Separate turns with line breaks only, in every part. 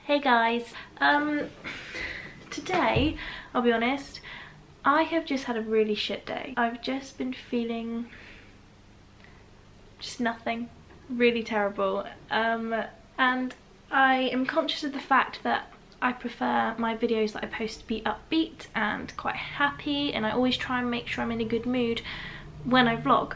Hey guys, today, I'll be honest, I have just had a really shit day. I've just been feeling just nothing, really terrible, and I am conscious of the fact that I prefer my videos that I post to be upbeat and quite happy, and I always try and make sure I'm in a good mood when I vlog.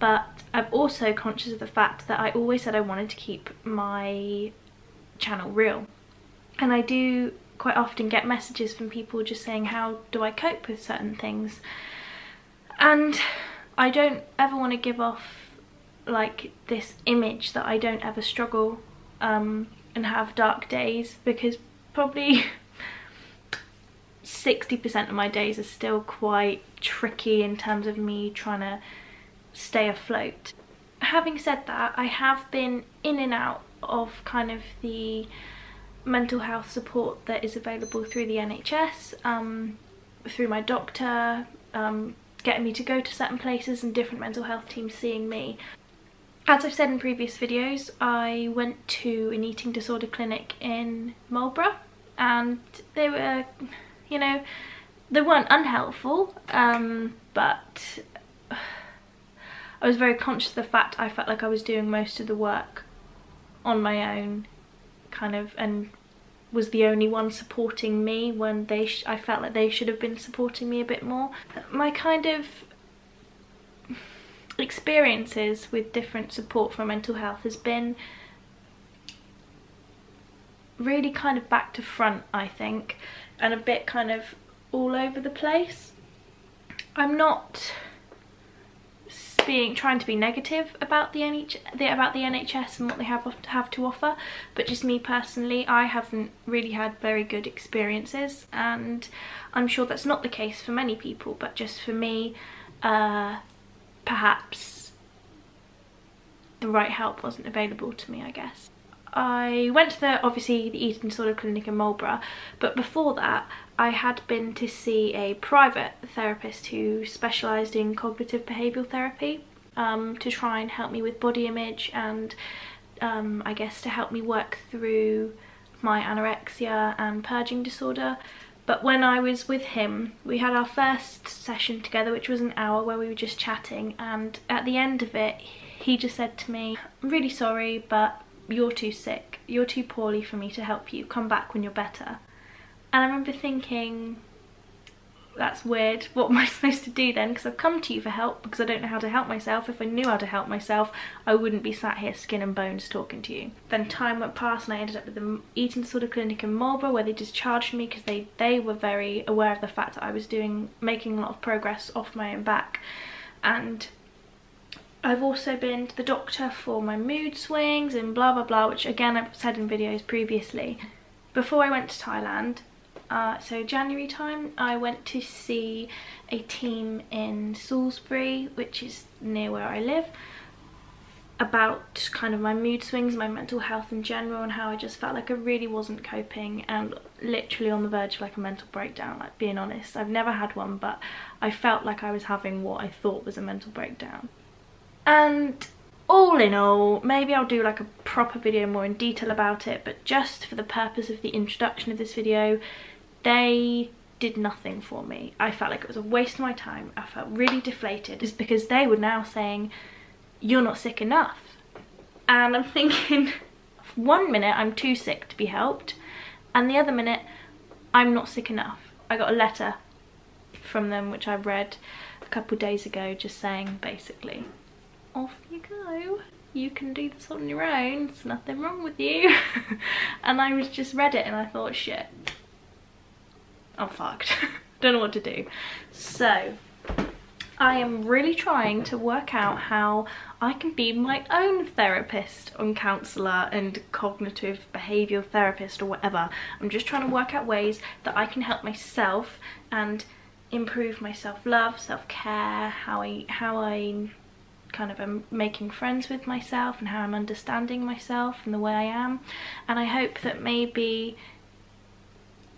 But I'm also conscious of the fact that I always said I wanted to keep my channel real. And I do quite often get messages from people just saying, how do I cope with certain things? And I don't ever want to give off like this image that I don't ever struggle and have dark days, because probably 60% of my days are still quite tricky in terms of me trying to stay afloat. Having said that, I have been in and out of kind of the mental health support that is available through the NHS, through my doctor, getting me to go to certain places and different mental health teams seeing me. As I've said in previous videos, I went to an eating disorder clinic in Marlborough, and they were, you know, they weren't unhelpful, but I was very conscious of the fact I felt like I was doing most of the work on my own, kind of, and was the only one supporting me when I felt like they should have been supporting me a bit more. My kind of experiences with different support for mental health has been really kind of back to front, I think, and a bit kind of all over the place. I'm not trying to be negative about the NHS and what they have to offer, but just me personally, I haven't really had very good experiences, and I'm sure that's not the case for many people, but just for me, perhaps the right help wasn't available to me, I guess. I went to obviously the eating disorder clinic in Marlborough, but before that I had been to see a private therapist who specialised in cognitive behavioural therapy, to try and help me with body image and I guess to help me work through my anorexia and purging disorder. But when I was with him, we had our first session together, which was an hour where we were just chatting, and at the end of it he just said to me, "I'm really sorry, but you're too sick, you're too poorly for me to help you, come back when you're better." And I remember thinking, that's weird, what am I supposed to do then, because I've come to you for help because I don't know how to help myself. If I knew how to help myself, I wouldn't be sat here skin and bones talking to you. Then time went past and I ended up with the eating disorder clinic in Marlborough, where they discharged me because they were very aware of the fact that I was making a lot of progress off my own back. And I've also been to the doctor for my mood swings and blah blah blah, which again I've said in videos previously. Before I went to Thailand, so January time, I went to see a team in Salisbury, which is near where I live, about kind of my mood swings, my mental health in general, and how I just felt like I really wasn't coping and literally on the verge of like a mental breakdown. Like, being honest, I've never had one, but I felt like I was having what I thought was a mental breakdown. And all in all, maybe I'll do like a proper video more in detail about it, but just for the purpose of the introduction of this video, they did nothing for me. I felt like it was a waste of my time. I felt really deflated, just because they were now saying, "You're not sick enough." And I'm thinking, one minute I'm too sick to be helped, and the other minute I'm not sick enough. I got a letter from them which I read a couple of days ago, just saying basically, off you go, you can do this on your own, there's nothing wrong with you. And I just read it and I thought, shit, I'm fucked. Don't know what to do. So I am really trying to work out how I can be my own therapist and counsellor and cognitive behavioural therapist or whatever. I'm just trying to work out ways that I can help myself and improve my self-love, self-care, how I kind of am making friends with myself and how I'm understanding myself and the way I am. And I hope that maybe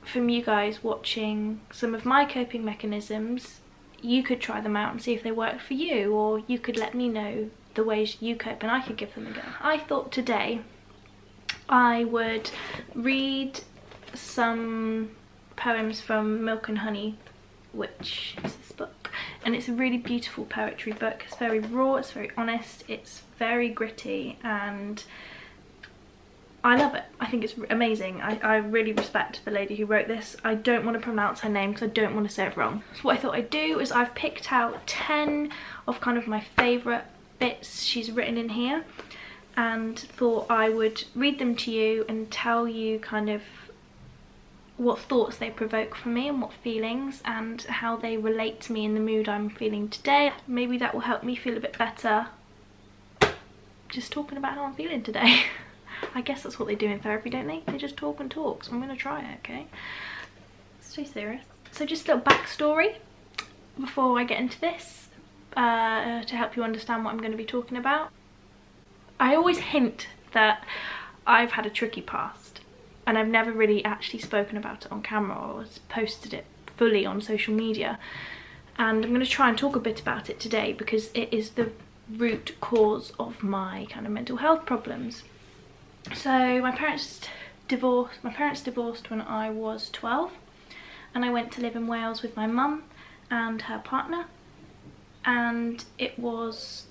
from you guys watching some of my coping mechanisms, you could try them out and see if they work for you, or you could let me know the ways you cope and I could give them a go. I thought today I would read some poems from Milk and Honey, which is this book, and it's a really beautiful poetry book. It's very raw, it's very honest, it's very gritty, and I love it. I think it's amazing. I really respect the lady who wrote this. I don't want to pronounce her name because I don't want to say it wrong. So what I thought I'd do is I've picked out 10 of kind of my favourite bits she's written in here, and thought I would read them to you and tell you kind of what thoughts they provoke for me and what feelings, and how they relate to me in the mood I'm feeling today. Maybe that will help me feel a bit better just talking about how I'm feeling today. I guess that's what they do in therapy, don't they? They just talk and talk, so I'm gonna try it, okay? Stay serious. So just a little backstory before I get into this, to help you understand what I'm going to be talking about. I always hint that I've had a tricky past, and I've never really actually spoken about it on camera or posted it fully on social media. And I'm going to try and talk a bit about it today because it is the root cause of my kind of mental health problems. So my parents divorced when I was 12, and I went to live in Wales with my mum and her partner, and it was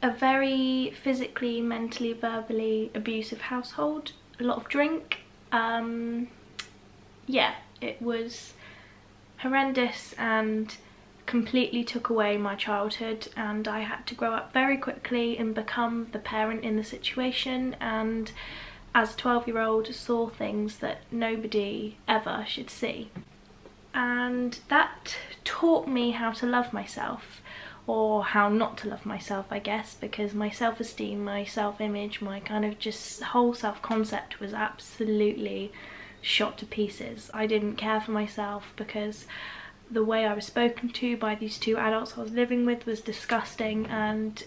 a very physically, mentally, verbally abusive household. A lot of drink. Yeah, it was horrendous and completely took away my childhood, and I had to grow up very quickly and become the parent in the situation, and as a 12-year-old saw things that nobody ever should see. And that taught me how to love myself, or how not to love myself, I guess, because my self-esteem, my self-image, my kind of just whole self-concept was absolutely shot to pieces. I didn't care for myself because the way I was spoken to by these two adults I was living with was disgusting, and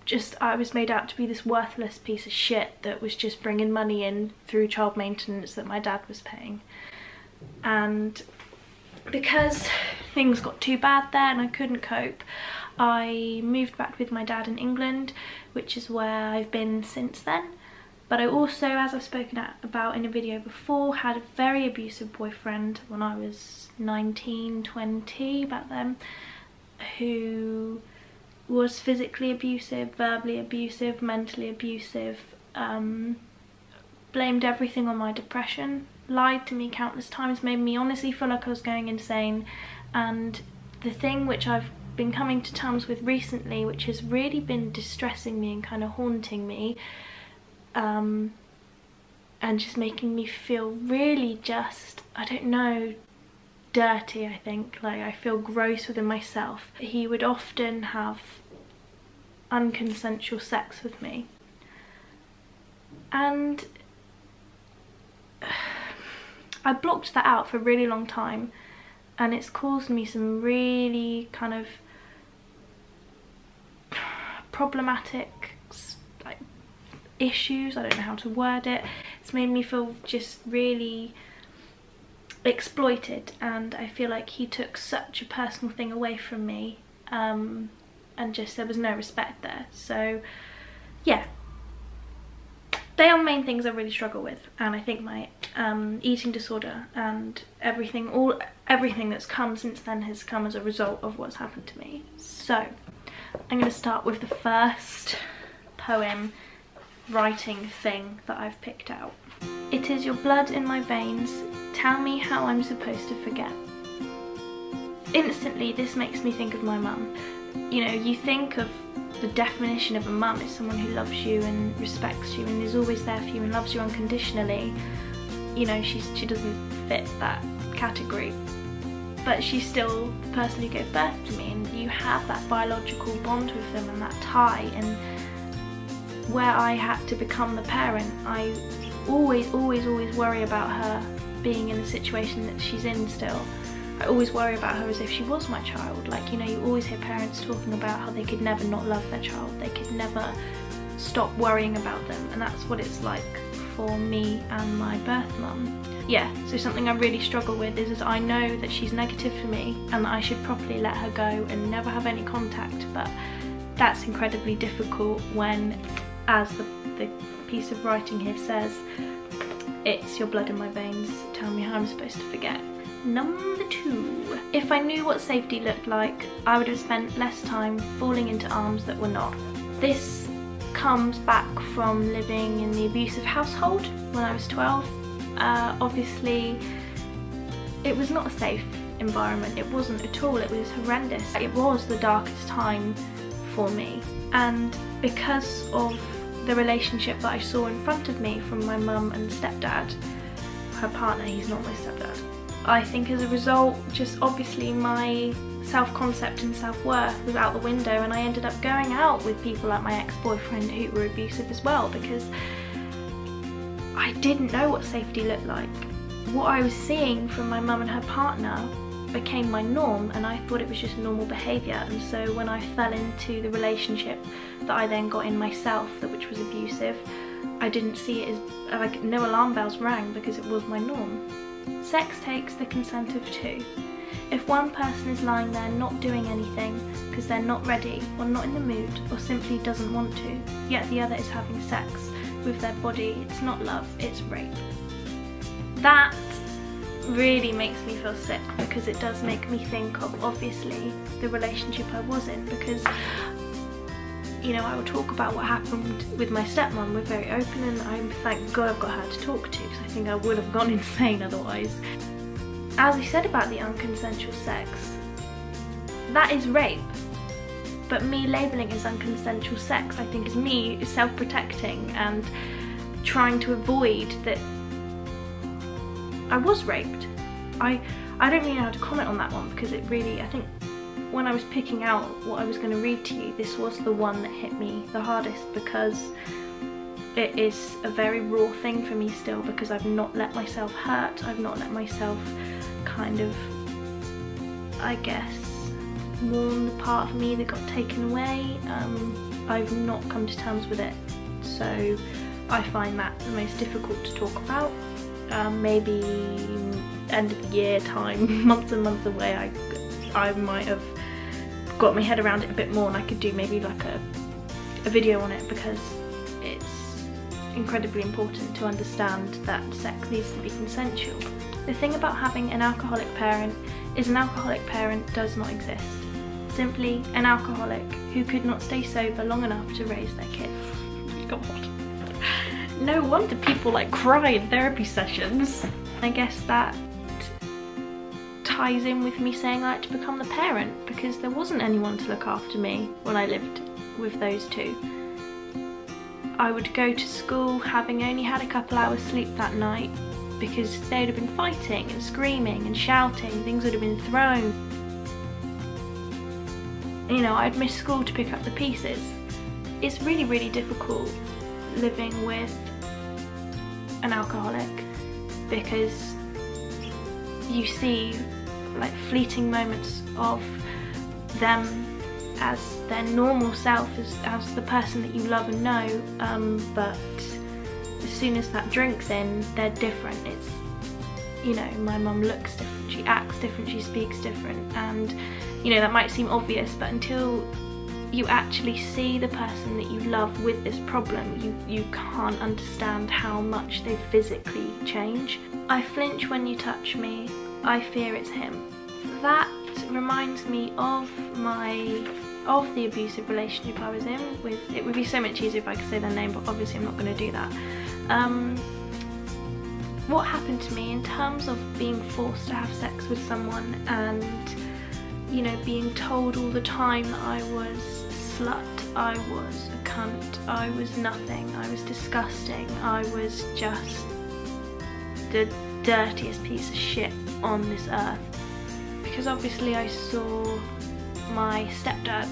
just I was made out to be this worthless piece of shit that was just bringing money in through child maintenance that my dad was paying. And because things got too bad there and I couldn't cope, I moved back with my dad in England, which is where I've been since then. But I also, as I've spoken about in a video before, had a very abusive boyfriend when I was 19, 20, about then, who was physically abusive, verbally abusive, mentally abusive, blamed everything on my depression, lied to me countless times, made me honestly feel like I was going insane. And the thing which I've been coming to terms with recently, which has really been distressing me and kind of haunting me, and just making me feel really just, I don't know, dirty, I think. Like, I feel gross within myself. He would often have unconsensual sex with me, and I blocked that out for a really long time, and it's caused me some really kind of problematic issues. I don't know how to word it. It's made me feel just really exploited, and I feel like he took such a personal thing away from me, and just there was no respect there. So yeah, they are the main things I really struggle with, and I think my eating disorder and everything that's come since then has come as a result of what's happened to me. So I'm going to start with the first poem writing thing that I've picked out. It is your blood in my veins, tell me how I'm supposed to forget. Instantly this makes me think of my mum. You know, you think of the definition of a mum as someone who loves you and respects you and is always there for you and loves you unconditionally. You know, she doesn't fit that category, but she's still the person who gave birth to me, and you have that biological bond with them and that tie. And where I had to become the parent, I always worry about her being in the situation that she's in still. I always worry about her as if she was my child. Like, you know, you always hear parents talking about how they could never not love their child, they could never stop worrying about them, and that's what it's like for me and my birth mum. Yeah, so something I really struggle with is I know that she's negative for me and that I should properly let her go and never have any contact, but that's incredibly difficult when, as the piece of writing here says, "It's your blood in my veins, tell me how I'm supposed to forget." Number 2. If I knew what safety looked like, I would have spent less time falling into arms that were not. This comes back from living in the abusive household when I was 12. Obviously, it was not a safe environment. It wasn't at all. It was horrendous. It was the darkest time for me. And because of the relationship that I saw in front of me from my mum and stepdad, her partner, he's not my stepdad, I think as a result, just obviously my self-concept and self-worth was out the window, and I ended up going out with people like my ex-boyfriend who were abusive as well, because I didn't know what safety looked like. What I was seeing from my mum and her partner became my norm, and I thought it was just normal behaviour. And so when I fell into the relationship that I then got in myself, which was abusive, I didn't see it as, like, no alarm bells rang because it was my norm. Sex takes the consent of 2. If one person is lying there not doing anything because they're not ready or not in the mood or simply doesn't want to, yet the other is having sex with their body, it's not love, it's rape. That really makes me feel sick, because it does make me think of, obviously, the relationship I was in, because, you know, I will talk about what happened with my stepmom. We're very open, and I'm, thank God I've got her to talk to, because I think I would have gone insane otherwise. As I said about the unconsensual sex, that is rape, but me labelling as unconsensual sex, I think, is me self-protecting and trying to avoid that I was raped. I don't really know how to comment on that one, because it really, I think when I was picking out what I was going to read to you, this was the one that hit me the hardest, because it is a very raw thing for me still, because I've not let myself hurt, I've not let myself kind of, I guess, mourn the part of me that got taken away. I've not come to terms with it, so I find that the most difficult to talk about. Maybe end of the year time, months and months away, I might have got my head around it a bit more, and I could do maybe like a video on it, because it's incredibly important to understand that sex needs to be consensual. The thing about having an alcoholic parent is an alcoholic parent does not exist. Simply an alcoholic who could not stay sober long enough to raise their kids. God. No wonder people like cry in therapy sessions. I guess that ties in with me saying I had to become the parent, because there wasn't anyone to look after me when I lived with those 2. I would go to school having only had a couple hours sleep that night, because they'd have been fighting and screaming and shouting, things would have been thrown. You know, I'd miss school to pick up the pieces. It's really, really difficult living with an alcoholic, because you see like fleeting moments of them as their normal self, as the person that you love and know, but as soon as that drink's in, they're different. It's, you know, my mum looks different, she acts different, she speaks different, and you know, that might seem obvious, but until you actually see the person that you love with this problem, you can't understand how much they physically change. I flinch when you touch me, I fear it's him. That reminds me of the abusive relationship I was in with, it would be so much easier if I could say their name, but obviously I'm not going to do that. What happened to me in terms of being forced to have sex with someone, and you know, being told all the time that I was a slut, I was a cunt, I was nothing, I was disgusting, I was just the dirtiest piece of shit on this earth. Because obviously I saw my stepdad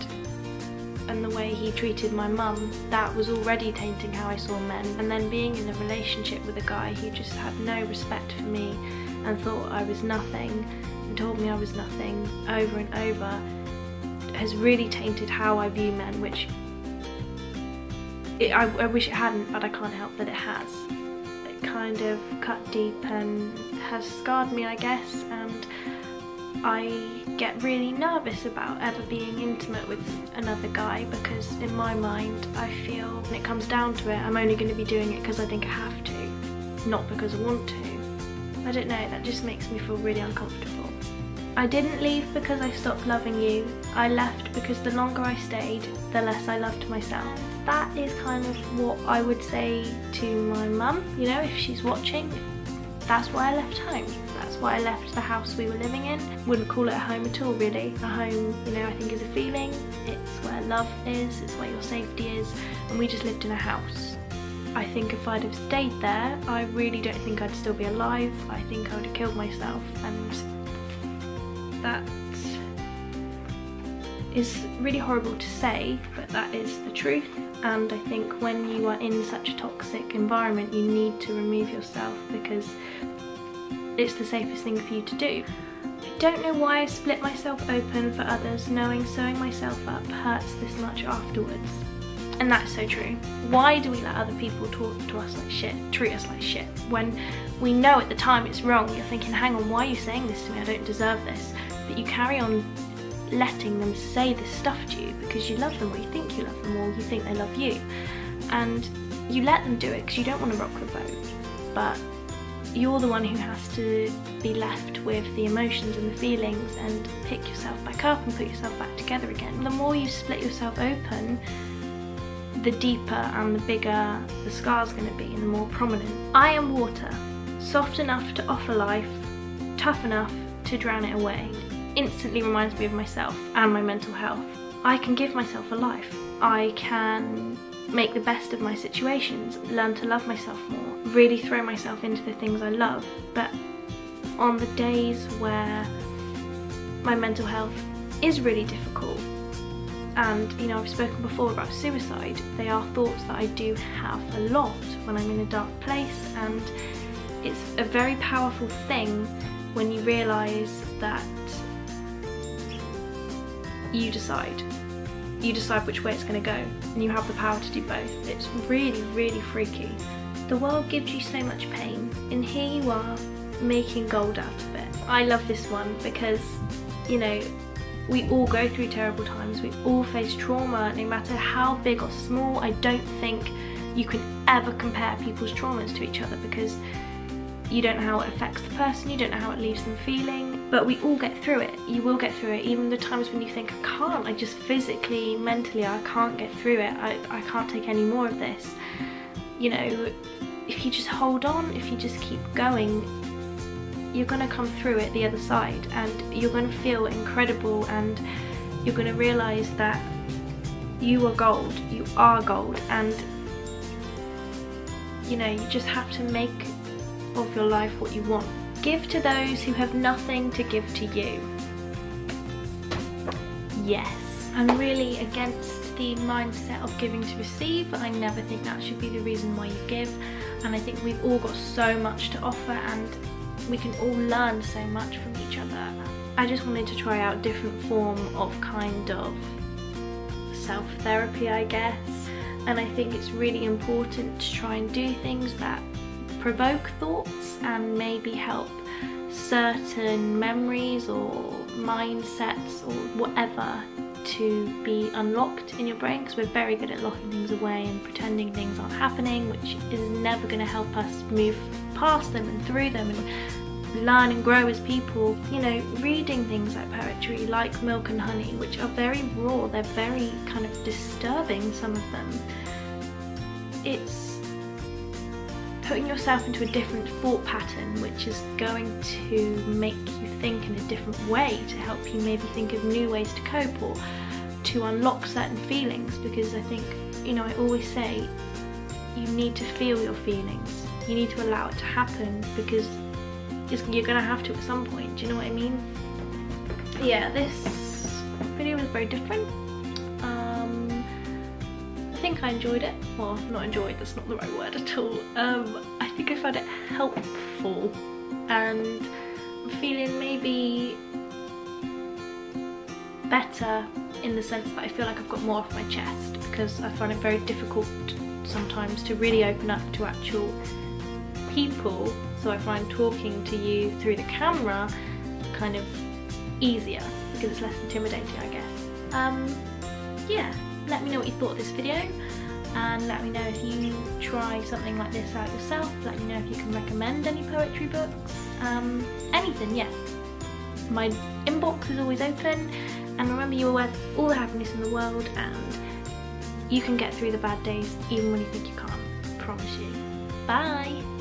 and the way he treated my mum, that was already tainting how I saw men. And then being in a relationship with a guy who just had no respect for me and thought I was nothing, and told me I was nothing over and over, has really tainted how I view men, which I wish it hadn't, but I can't help that it has. It kind of cut deep and has scarred me, I guess, and I get really nervous about ever being intimate with another guy, because in my mind I feel when it comes down to it, I'm only going to be doing it because I think I have to, not because I want to. I don't know, that just makes me feel really uncomfortable. I didn't leave because I stopped loving you. I left because the longer I stayed, the less I loved myself. That is kind of what I would say to my mum, you know, if she's watching. That's why I left home. That's why I left the house we were living in. Wouldn't call it a home at all, really. A home, you know, I think is a feeling. It's where love is, it's where your safety is, and we just lived in a house. I think if I'd have stayed there, I really don't think I'd still be alive. I think I would have killed myself, and that is really horrible to say, but that is the truth. And I think when you are in such a toxic environment, you need to remove yourself, because it's the safest thing for you to do. I don't know why I split myself open for others, knowing sewing myself up hurts this much afterwards. And that's so true. Why do we let other people talk to us like shit, treat us like shit, when we know at the time it's wrong? You're thinking, hang on, why are you saying this to me? I don't deserve this. But you carry on letting them say this stuff to you because you love them, or you think you love them, or you think they love you. And you let them do it because you don't want to rock the boat. But you're the one who has to be left with the emotions and the feelings and pick yourself back up and put yourself back together again. The more you split yourself open, the deeper and the bigger the scar's going to be, and the more prominent. I am water, soft enough to offer life, tough enough to drown it away. Instantly reminds me of myself and my mental health. I can give myself a life. I can make the best of my situations, learn to love myself more, really throw myself into the things I love. But on the days where my mental health is really difficult, and you know, I've spoken before about suicide, they are thoughts that I do have a lot when I'm in a dark place, and it's a very powerful thing when you realise that you decide which way it's going to go, and you have the power to do both. It's really, really freaky. The world gives you so much pain, and here you are making gold out of it. I love this one because, you know, we all go through terrible times, we all face trauma, no matter how big or small. I don't think you can ever compare people's traumas to each other, because you don't know how it affects the person, you don't know how it leaves them feeling, but we all get through it. You will get through it, even the times when you think, I can't, I just physically, mentally, I can't get through it, I can't take any more of this. You know, if you just hold on, if you just keep going, you're going to come through it the other side, and you're going to feel incredible, and you're going to realise that you are gold, and you know, you just have to make of your life what you want. Give to those who have nothing to give to you. Yes, I'm really against the mindset of giving to receive. I never think that should be the reason why you give, and I think we've all got so much to offer, and we can all learn so much from each other. I just wanted to try out a different form of kind of self-therapy, I guess, and I think it's really important to try and do things that provoke thoughts and maybe help certain memories or mindsets or whatever to be unlocked in your brain, because we're very good at locking things away and pretending things aren't happening, which is never going to help us move past them and through them and learn and grow as people. You know, reading things like poetry, like Milk and Honey, which are very raw, they're very kind of disturbing, some of them. It's putting yourself into a different thought pattern, which is going to make you think in a different way, to help you maybe think of new ways to cope or to unlock certain feelings. Because I think, you know, I always say you need to feel your feelings, you need to allow it to happen, because you're gonna have to at some point. Do you know what I mean? Yeah, this video was very different. I think I enjoyed it. Well, not enjoyed, that's not the right word at all. I think I found it helpful, and I'm feeling maybe better in the sense that I feel like I've got more off my chest, because I find it very difficult sometimes to really open up to actual people. So I find talking to you through the camera kind of easier because it's less intimidating, I guess. Yeah, let me know what you thought of this video, and let me know if you try something like this out yourself. Let me know if you can recommend any poetry books, anything, yeah. My inbox is always open, and remember, you are worth all the happiness in the world, and you can get through the bad days even when you think you can't. I promise you. Bye!